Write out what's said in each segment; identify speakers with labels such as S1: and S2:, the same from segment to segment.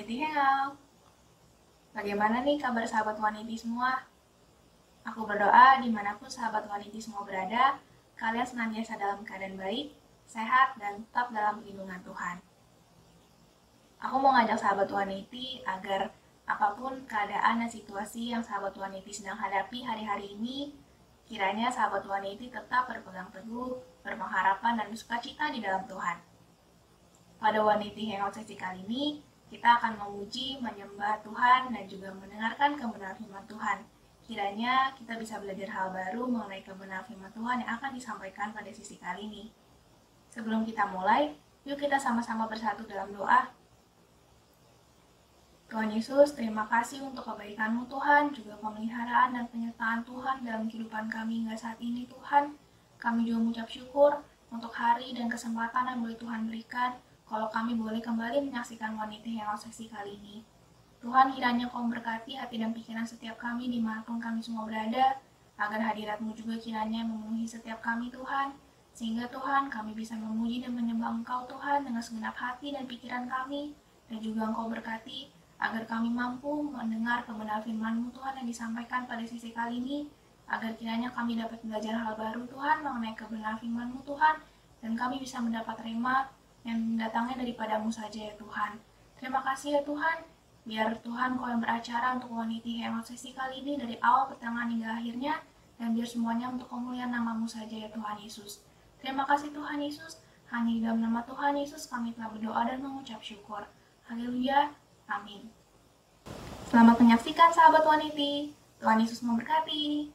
S1: Waniti Hangout. Bagaimana nih kabar sahabat Waniti semua? Aku berdoa dimanapun sahabat Waniti semua berada, kalian senantiasa dalam keadaan baik, sehat, dan tetap dalam lindungan Tuhan. Aku mau ngajak sahabat Waniti agar apapun keadaan dan situasi yang sahabat Waniti sedang hadapi hari-hari ini, kiranya sahabat Waniti tetap berpegang teguh, berpengharapan, dan bersukacita di dalam Tuhan. Pada Waniti Hangout sesi kali ini, kita akan memuji, menyembah Tuhan, dan juga mendengarkan kebenaran firman Tuhan. Kiranya kita bisa belajar hal baru mengenai kebenaran firman Tuhan yang akan disampaikan pada sesi kali ini. Sebelum kita mulai, yuk kita sama-sama bersatu dalam doa. Tuhan Yesus, terima kasih untuk kebaikan-Mu Tuhan, juga pemeliharaan dan penyertaan Tuhan dalam kehidupan kami hingga saat ini Tuhan. Kami juga mengucap syukur untuk hari dan kesempatan yang boleh Tuhan berikan, kalau kami boleh kembali menyaksikan Waniti Hangout sesi kali ini. Tuhan, kiranya Kau memberkati hati dan pikiran setiap kami dimanapun kami semua berada, agar hadirat-Mu juga kiranya memenuhi setiap kami Tuhan, sehingga Tuhan kami bisa memuji dan menyembah Engkau Tuhan dengan segenap hati dan pikiran kami, dan juga Engkau berkati agar kami mampu mendengar kebenaran firman-Mu Tuhan yang disampaikan pada sesi kali ini, agar kiranya kami dapat belajar hal baru Tuhan mengenai kebenaran firman-Mu Tuhan, dan kami bisa mendapat rema yang datangnya daripada-Mu saja ya Tuhan. Terima kasih ya Tuhan, biar Tuhan Kau yang beracara untuk Waniti Hangout sesi kali ini dari awal, pertengahan hingga akhirnya, dan biar semuanya untuk kemuliaan nama-Mu saja ya Tuhan Yesus. Terima kasih Tuhan Yesus, hanya di dalam nama Tuhan Yesus kami telah berdoa dan mengucap syukur. Haleluya, amin. Selamat menyaksikan sahabat Waniti, Tuhan Yesus memberkati.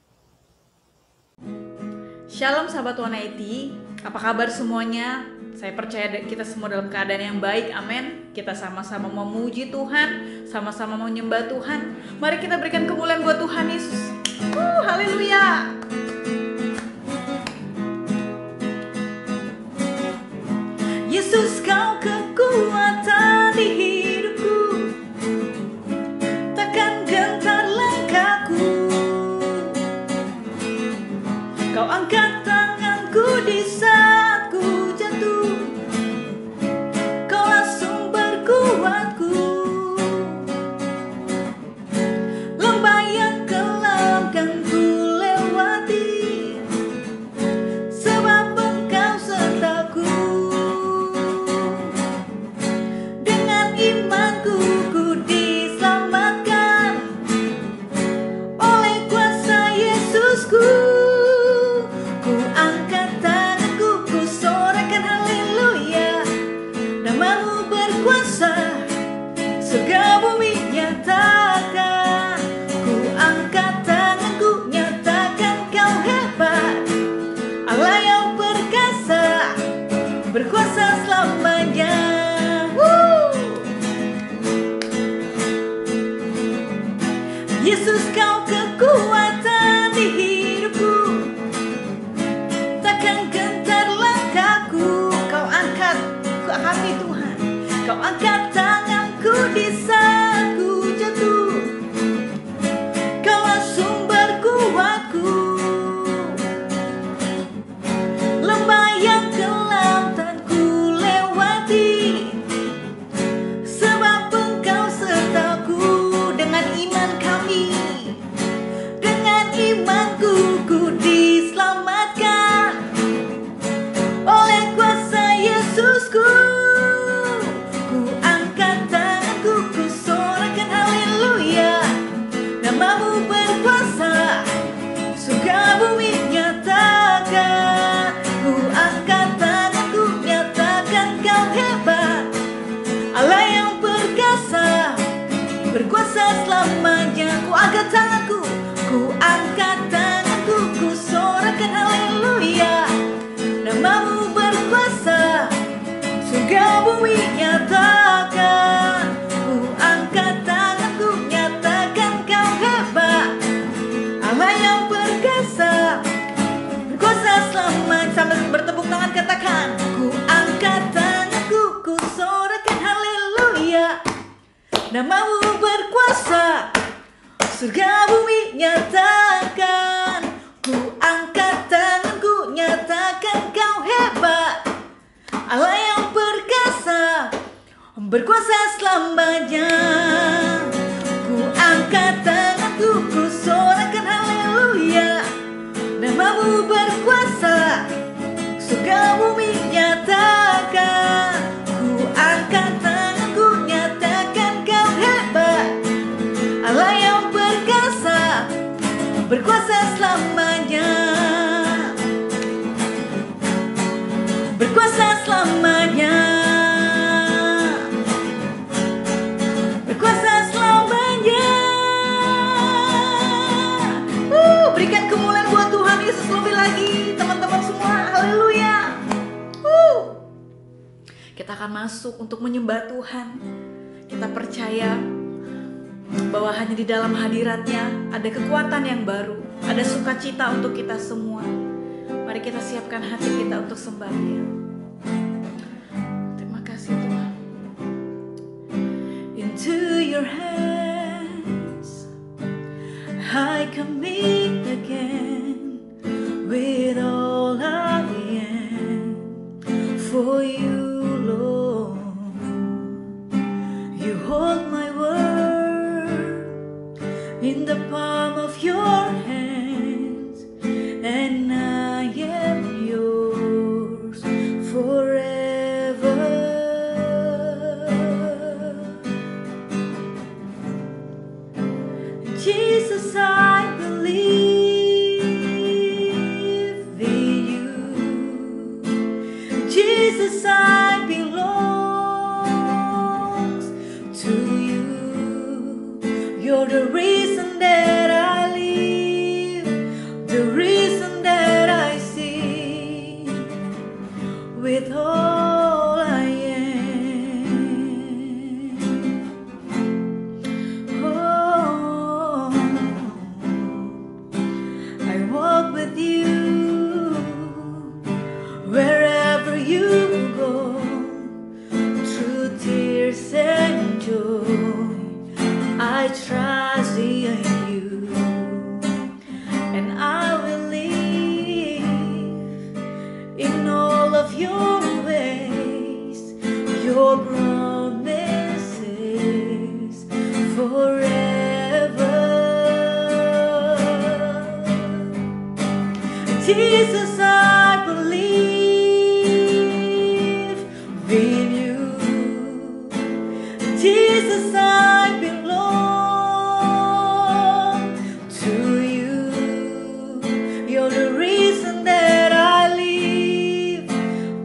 S2: Shalom sahabat Waniti, apa kabar semuanya? Saya percaya kita semua dalam keadaan yang baik, amin. Kita sama-sama memuji Tuhan, sama-sama menyembah Tuhan. Mari kita berikan kemuliaan buat Tuhan Yesus. Haleluya. Yesus, Kau kekuatan di hidupku, takkan gentar langkahku. Kau angkat tanganku di saat ku jatuh, Kau langsung berkuatku. Lembah yang kelam kan ku lewati, sebab Engkau sertaku. Dengan imanku ku diselamatkan oleh kuasa Yesusku. Ku angkat tanganku, ku sorakan haleluya. Nama-Mu berkuasa, surga bumi nyatakan. Ku angkat tanganku, nyatakan Kau hebat, Allah yang perkasa, berkuasa selamanya. Yesus, Kau kekuatan di hidupku, takkan gentar langkahku. Kau angkat hati Tuhan, Kau angkat tanganku di saat ku jatuh, Kau langsung berkuatku. Lembah yang kelam tak ku lewati, sebab Engkau sertaku. Dengan iman kami, dengan imanku ku diselamatkan oleh kuasa Yesusku. Ku angkat tanganku, ku sorakan haleluya. Nama-Mu berkuasa, surga bumi nyatakan. Ku angkat tanganku, nyatakan Kau hebat, Allah yang perkasa, berkuasa selamanya. Ku angkat tanganku, ku angkat tanganku, ku sorakan haleluya. Nama-Mu berkuasa, surga bumi nyatakan. Ku angkat tanganku, nyatakan Kau hebat, Allah yang perkasa, berkuasa selamanya. Sambil bertepuk tangan katakan, ku angkat tanganku, ku sorakan haleluya. Nama-Mu berkuasa, surga bumi nyatakan. Ku angkat tanganku, nyatakan Kau hebat, Allah yang perkasa, berkuasa selamanya. Ku angkat tanganku, ku sorakan haleluya. Namamu berkuasa, surga bumi nyatakan. Ku angkat tanganku, nyatakan kau hebat, Allah yang perkasa, berkuasa selamanya. Berkuasa selamanya. Berkuasa selamanya. Berikan kemuliaan buat Tuhan Yesus lebih lagi, teman-teman semua. Haleluya. Kita akan masuk untuk menyembah Tuhan. Kita percaya bahwa hanya di dalam hadirat-Nya ada kekuatan yang baru, ada sukacita untuk kita semua. Mari kita siapkan hati kita untuk sembah Dia. Terima kasih Tuhan. Into your hands I commit again, with all I am for you, Lord. You hold my world in the palm of your hands, and I am yours forever. Jesus, I believe in you. Jesus, I belong to you. You're the reason that I live, the reason that I see, with all I am. Oh, I walk with you wherever you go, through tears and joy. I trust in you, and I will live in all of your ways, your promises forever. Jesus, I believe in you. Jesus, I belong to you. You're the reason that I live,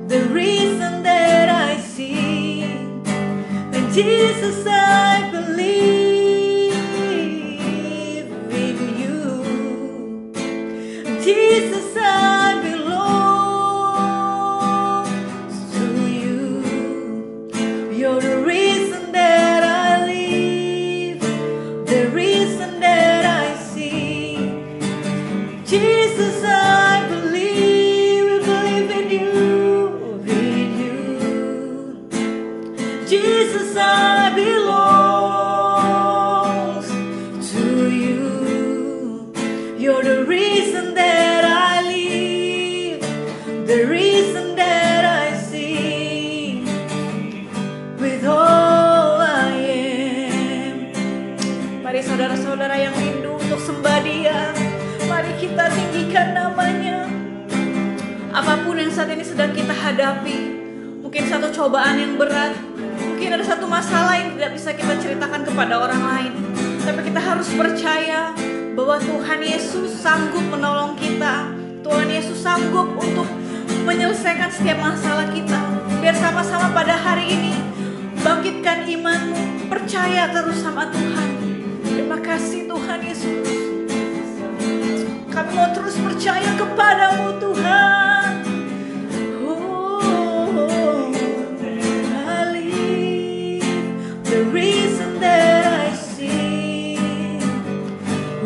S2: the reason that I sing. And Jesus, I believe in you. Jesus, I belong to you. You're the reason that I live, the reason that I sing. Jesus, I believe in you, in you. Jesus, I belong to you. You're the reason that I live, the reason that I sing, with all I am. Mari saudara-saudara yang rindu untuk sembah Dia, mari kita tinggikan namanya. Apapun yang saat ini sedang kita hadapi, mungkin satu cobaan yang berat, mungkin ada satu masalah yang tidak bisa kita ceritakan kepada orang lain, tapi kita harus percaya bahwa Tuhan Yesus sanggup menolong kita. Tuhan Yesus sanggup untuk menyelesaikan setiap masalah kita. Biar sama-sama pada hari ini bangkitkan imanmu, percaya terus sama Tuhan. Terima kasih Tuhan Yesus. Kami mau terus percaya kepadamu Tuhan. Oh, I live the reason that I sing,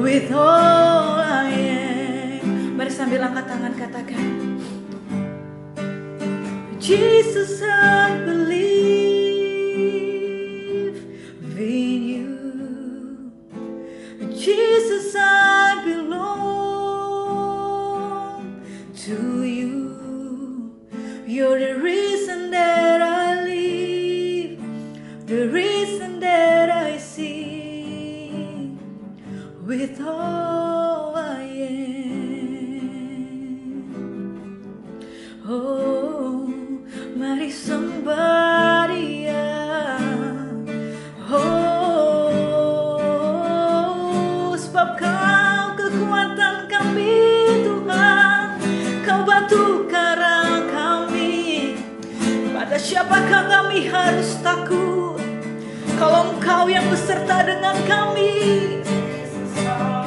S2: with all I am. Mari sambil angkat tangan katakan, Jesus, I believe in you. Jesus, I belong to you. You're the reason that I live, with all I am. Oh, mari sembah Dia. Oh, sebab Kau kekuatan kami Tuhan, Kau batu karang kami. Pada siapakah kami harus takut kalau Engkau yang beserta dengan kami?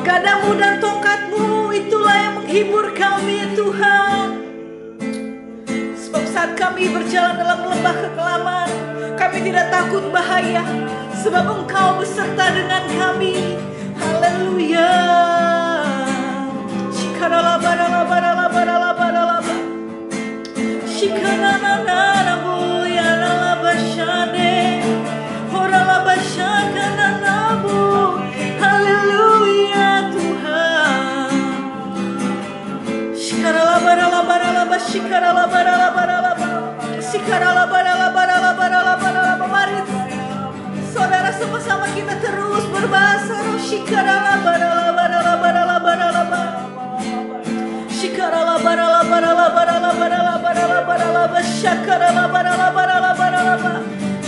S2: Gadamu dan tongkatmu itulah yang menghibur kami Tuhan. Sebab saat kami berjalan dalam lembah kekelaman, kami tidak takut bahaya, sebab Engkau beserta dengan kami. Haleluya. Shikarala barala barala barala barala ba. Shikarana nana boya la bashane. Orala bashakana nabu. Haleluya Tuhan. Shikarala barala barala ba. Shikarala barala barala ba. Shikarala barala barala barala barala ba. Mari saudara sama-sama kita terus berbahasa roh. Shikarala barala barala barala barala ba. Shikarala barala barala barala barala barala barala ba. Shakarala barala barala barala ba.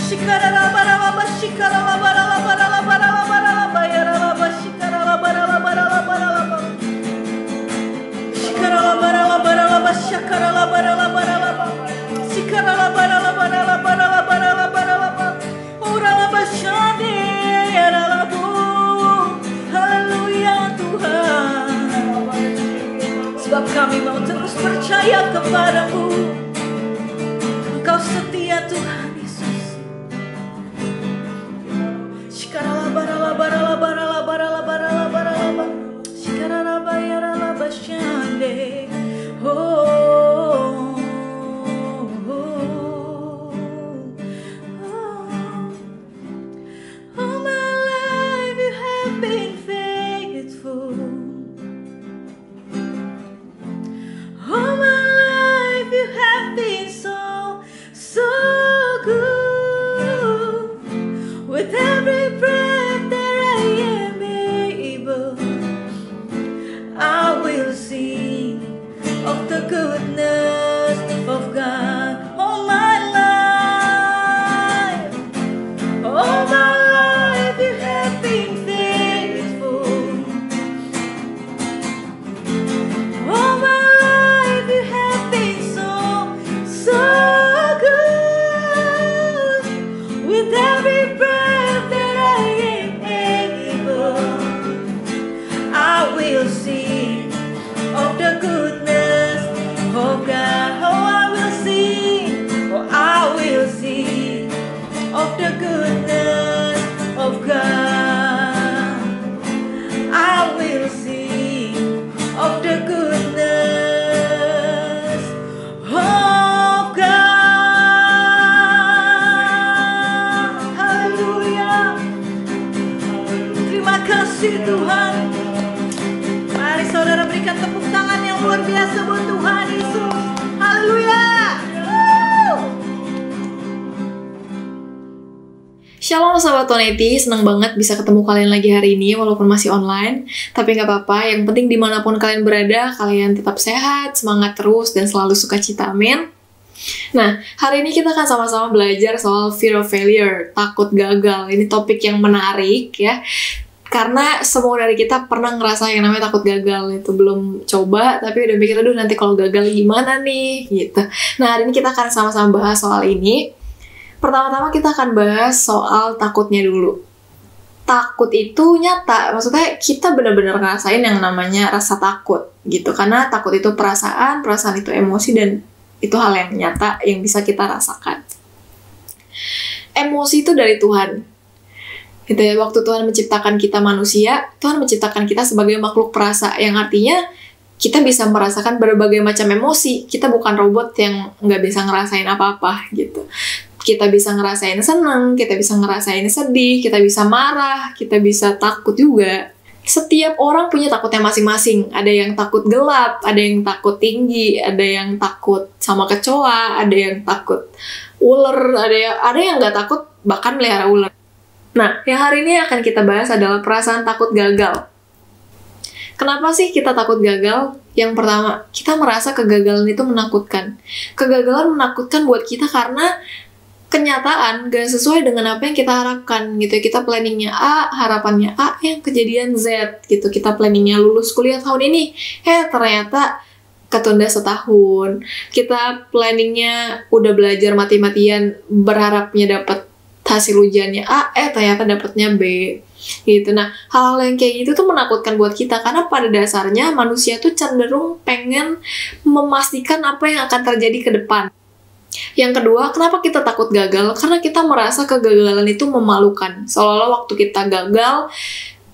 S2: Shikarala barala ba. Shikarala barala barala barala barala ba. Yarala ba. Shikarala barala barala barala ba. Shikarala barala barala ba. Shakarala barala barala ba. Shikarala barala barala barala barala barala ba. Orala ba shade yarala bu. Haleluya Tuhan. Sebab kami mau terus percaya kepadamu. Engkau setia Tuhan Yesus. Shikarala barala barala barala barala barala barala ba. Shikarala bayarala bashande. Oh, all my life you have been faithful. All my life you have been so, so good. With every breath that I am able, I will sing of the goodness of God. All my life, all my life you have been faithful. All my life you have been so, so good. With every breath that I am able, I will sing of the goodness of God. Oh, I will sing, oh, I will sing of the goodness of God. I will sing of the goodness of God. Haleluya. Terima kasih Tuhan. Mari saudara berikan tepuk tangan yang luar biasa buat Tuhan Yesus. Haleluya.
S3: Shalom Sobat 180, senang banget bisa ketemu kalian lagi hari ini walaupun masih online. Tapi nggak apa-apa, yang penting dimanapun kalian berada, kalian tetap sehat, semangat terus, dan selalu sukacita, amin. Nah, hari ini kita akan sama-sama belajar soal fear of failure, takut gagal. Ini topik yang menarik ya, karena semua dari kita pernah ngerasa yang namanya takut gagal. Itu belum coba, tapi udah mikir, aduh nanti kalau gagal gimana nih, gitu. Nah, hari ini kita akan sama-sama bahas soal ini. Pertama-tama kita akan bahas soal takutnya dulu. Takut itu nyata, maksudnya kita benar-benar ngerasain yang namanya rasa takut gitu. Karena takut itu perasaan itu emosi, dan itu hal yang nyata yang bisa kita rasakan. Emosi itu dari Tuhan. Gitu ya, waktu Tuhan menciptakan kita manusia, Tuhan menciptakan kita sebagai makhluk perasa, yang artinya kita bisa merasakan berbagai macam emosi. Kita bukan robot yang nggak bisa ngerasain apa-apa gitu. Kita bisa ngerasain senang, kita bisa ngerasain sedih, kita bisa marah, kita bisa takut juga. Setiap orang punya takutnya masing-masing. Ada yang takut gelap, ada yang takut tinggi, ada yang takut sama kecoa, ada yang takut ular, ada yang nggak takut bahkan melihara ular. Nah, yang hari ini akan kita bahas adalah perasaan takut gagal. Kenapa sih kita takut gagal? Yang pertama, kita merasa kegagalan itu menakutkan. Kegagalan menakutkan buat kita karena kenyataan gak sesuai dengan apa yang kita harapkan gitu. Kita planningnya A, harapannya A, yang kejadian Z gitu. Kita planningnya lulus kuliah tahun ini, ternyata ketunda setahun. Kita planningnya udah belajar mati-matian, berharapnya dapat hasil ujiannya A, ternyata dapatnya B gitu. Nah, hal-hal yang kayak gitu tuh menakutkan buat kita karena pada dasarnya manusia tuh cenderung pengen memastikan apa yang akan terjadi ke depan. Yang kedua, kenapa kita takut gagal? Karena kita merasa kegagalan itu memalukan. Seolah-olah waktu kita gagal,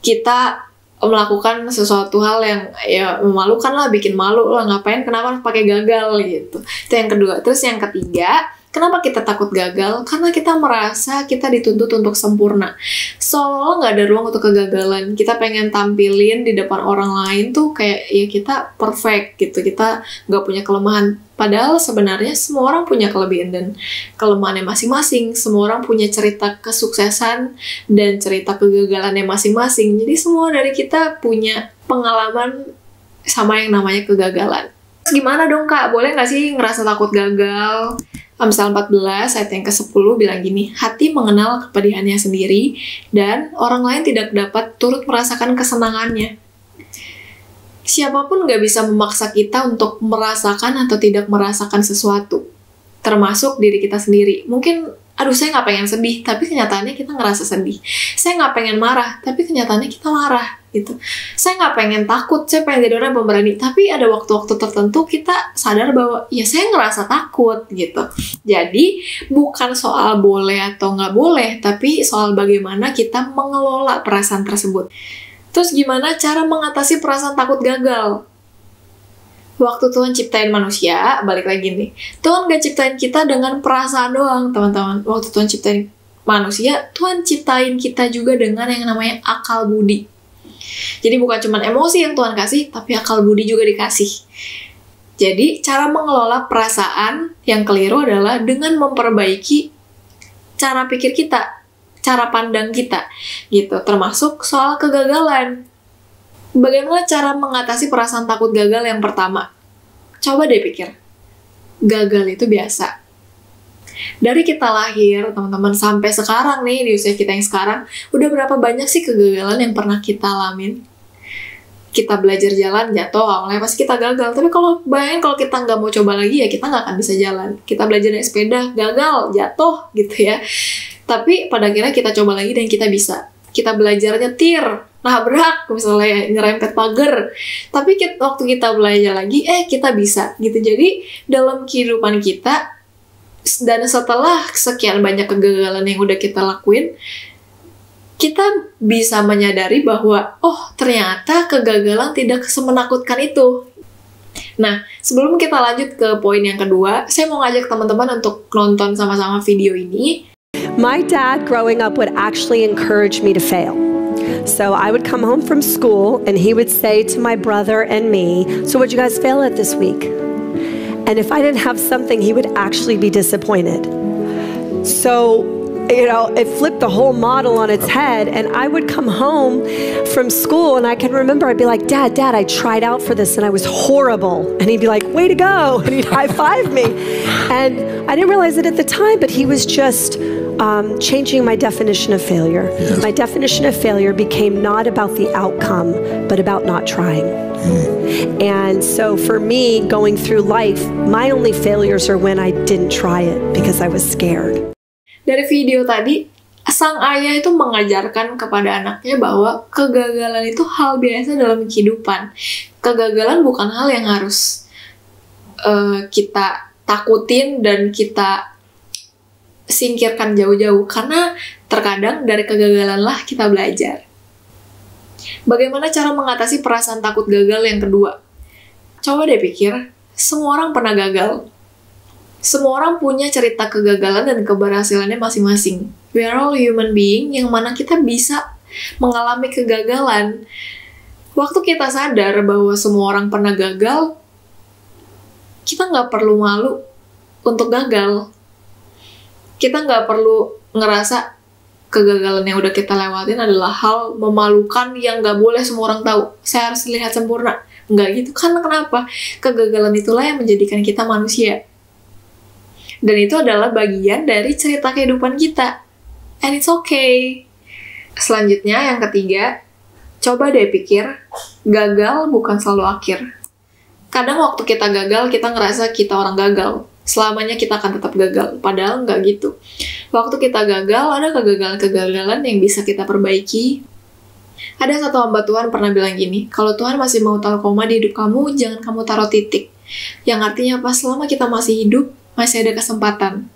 S3: kita melakukan sesuatu hal yang ya memalukan lah, bikin malu lah, ngapain, kenapa harus pakai gagal gitu. Itu yang kedua. Terus yang ketiga, kenapa kita takut gagal? Karena kita merasa kita dituntut untuk sempurna. Seolah-olah nggak ada ruang untuk kegagalan. Kita pengen tampilin di depan orang lain tuh kayak ya kita perfect gitu. Kita nggak punya kelemahan. Padahal sebenarnya semua orang punya kelebihan dan kelemahannya masing-masing. Semua orang punya cerita kesuksesan dan cerita kegagalannya masing-masing. Jadi semua dari kita punya pengalaman sama yang namanya kegagalan. Terus gimana dong Kak? Boleh nggak sih ngerasa takut gagal? Amsal 14 ayat yang ke-10 bilang gini, hati mengenal kepedihannya sendiri dan orang lain tidak dapat turut merasakan kesenangannya. Siapapun gak bisa memaksa kita untuk merasakan atau tidak merasakan sesuatu, termasuk diri kita sendiri. Mungkin, aduh saya gak pengen sedih, tapi kenyataannya kita ngerasa sedih. Saya gak pengen marah, tapi kenyataannya kita marah. Gitu. Saya nggak pengen takut, saya pengen jadi orang yang pemberani, tapi ada waktu-waktu tertentu kita sadar bahwa ya saya ngerasa takut gitu. Jadi bukan soal boleh atau nggak boleh, tapi soal bagaimana kita mengelola perasaan tersebut. Terus gimana cara mengatasi perasaan takut gagal? Waktu Tuhan ciptain manusia, balik lagi nih, Tuhan gak ciptain kita dengan perasaan doang, teman-teman. Waktu Tuhan ciptain manusia, Tuhan ciptain kita juga dengan yang namanya akal budi. Jadi bukan cuma emosi yang Tuhan kasih, tapi akal budi juga dikasih. Jadi cara mengelola perasaan yang keliru adalah dengan memperbaiki cara pikir kita, cara pandang kita, gitu. Termasuk soal kegagalan. Bagaimana cara mengatasi perasaan takut gagal yang pertama? Coba deh pikir. Gagal itu biasa. Dari kita lahir, teman-teman, sampai sekarang nih, di usia kita yang sekarang, udah berapa banyak sih kegagalan yang pernah kita alamin? Kita belajar jalan, jatuh, awalnya pasti kita gagal. Tapi kalau bayangin kalau kita nggak mau coba lagi, ya kita nggak akan bisa jalan. Kita belajar naik sepeda, gagal, jatuh, gitu ya. Tapi pada akhirnya kita coba lagi dan kita bisa. Kita belajar nyetir, nabrak, misalnya nyerempet pagar. Tapi waktu kita belajar lagi, kita bisa, gitu. Jadi, dalam kehidupan kita, dan setelah sekian banyak kegagalan yang udah kita lakuin, kita bisa menyadari bahwa, oh ternyata kegagalan tidak semenakutkan itu. Nah, sebelum kita lanjut ke poin yang kedua, saya mau ngajak teman-teman untuk nonton sama-sama video ini.
S4: My dad growing up would actually encourage me to fail. So I would come home from school and he would say to my brother and me, so what'd you guys fail at this week? And if I didn't have something, he would actually be disappointed. So, it flipped the whole model on its head. And I would come home from school and I can remember I'd be like, Dad, I tried out for this and I was horrible. And he'd be like, way to go. And he'd high five me. And I didn't realize it at the time, but he was just changing my definition of failure. Yes. My definition of failure became not about the outcome, but about not trying. And so for me, going through life, my only failures are when I didn't try it because I was scared.
S3: Dari video tadi, sang ayah itu mengajarkan kepada anaknya bahwa kegagalan itu hal biasa dalam kehidupan. Kegagalan bukan hal yang harus kita takutin dan kita singkirkan jauh-jauh, karena terkadang dari kegagalan lah kita belajar. Bagaimana cara mengatasi perasaan takut gagal yang kedua? Coba deh pikir, semua orang pernah gagal. Semua orang punya cerita kegagalan dan keberhasilannya masing-masing. We are all human being, yang mana kita bisa mengalami kegagalan. Waktu kita sadar bahwa semua orang pernah gagal, kita nggak perlu malu untuk gagal. Kita nggak perlu ngerasa kegagalan yang udah kita lewatin adalah hal memalukan yang gak boleh semua orang tahu. Saya harus terlihat sempurna. Enggak gitu. Karena kenapa? Kegagalan itulah yang menjadikan kita manusia. Dan itu adalah bagian dari cerita kehidupan kita. And it's okay. Selanjutnya, yang ketiga, coba deh pikir, gagal bukan selalu akhir. Kadang waktu kita gagal, kita ngerasa kita orang gagal. Selamanya kita akan tetap gagal. Padahal nggak gitu. Waktu kita gagal, ada kegagalan-kegagalan yang bisa kita perbaiki. Ada satu hamba Tuhan pernah bilang gini, kalau Tuhan masih mau taruh koma di hidup kamu, jangan kamu taruh titik. Yang artinya apa? Selama kita masih hidup, masih ada kesempatan.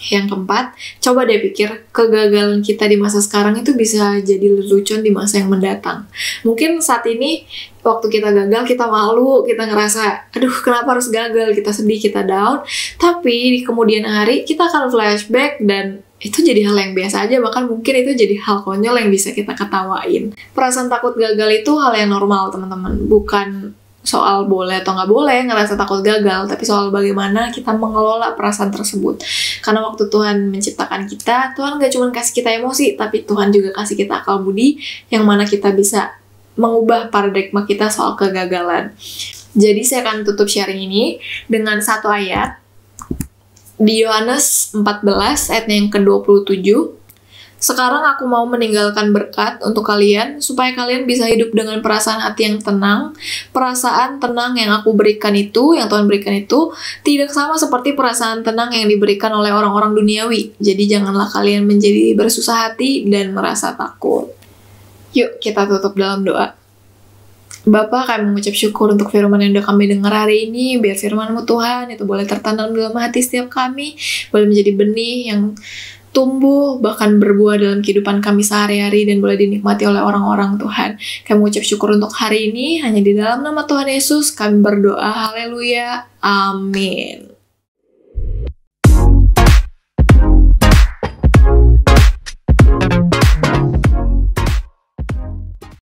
S3: Yang keempat, coba deh pikir, kegagalan kita di masa sekarang itu bisa jadi lelucon di masa yang mendatang. Mungkin saat ini, waktu kita gagal, kita malu, kita ngerasa, aduh kenapa harus gagal, kita sedih, kita down. Tapi di kemudian hari, kita akan flashback dan itu jadi hal yang biasa aja, bahkan mungkin itu jadi hal konyol yang bisa kita ketawain. Perasaan takut gagal itu hal yang normal, teman-teman. Bukan soal boleh atau nggak boleh ngerasa takut gagal, tapi soal bagaimana kita mengelola perasaan tersebut. Karena waktu Tuhan menciptakan kita, Tuhan nggak cuma kasih kita emosi, tapi Tuhan juga kasih kita akal budi yang mana kita bisa mengubah paradigma kita soal kegagalan. Jadi saya akan tutup sharing ini dengan satu ayat di Yohanes 14 ayatnya yang ke-27. Sekarang aku mau meninggalkan berkat untuk kalian, supaya kalian bisa hidup dengan perasaan hati yang tenang. Perasaan tenang yang aku berikan itu, yang Tuhan berikan itu, tidak sama seperti perasaan tenang yang diberikan oleh orang-orang duniawi. Jadi janganlah kalian menjadi bersusah hati dan merasa takut. Yuk kita tutup dalam doa. Bapa, kami mengucap syukur untuk firman yang udah kami dengar hari ini. Biar firman-Mu Tuhan itu boleh tertanam dalam hati setiap kami, boleh menjadi benih yang tumbuh, bahkan berbuah dalam kehidupan kami sehari-hari dan boleh dinikmati oleh orang-orang Tuhan. Kami mengucap syukur untuk hari ini, hanya di dalam nama Tuhan Yesus kami berdoa, haleluya, amin.